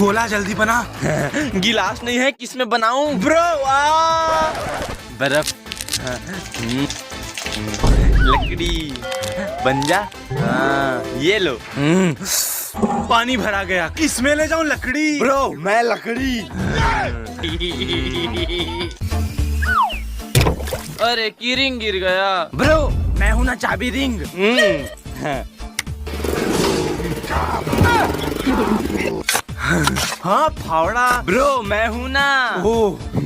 गोला जल्दी बना। गिलास नहीं है, किसमें बनाऊं ब्रो? बर्फ, लकड़ी, बन जा। हाँ, ये लो। पानी भरा गया, किसमें ले जाऊं लकड़ी? ब्रो मैं लकड़ी। अरे की रिंग गिर गया। ब्रो मैं हूं ना चाबी रिंग। हाँ फावड़ा। ब्रो मैं हूँ ना। ओह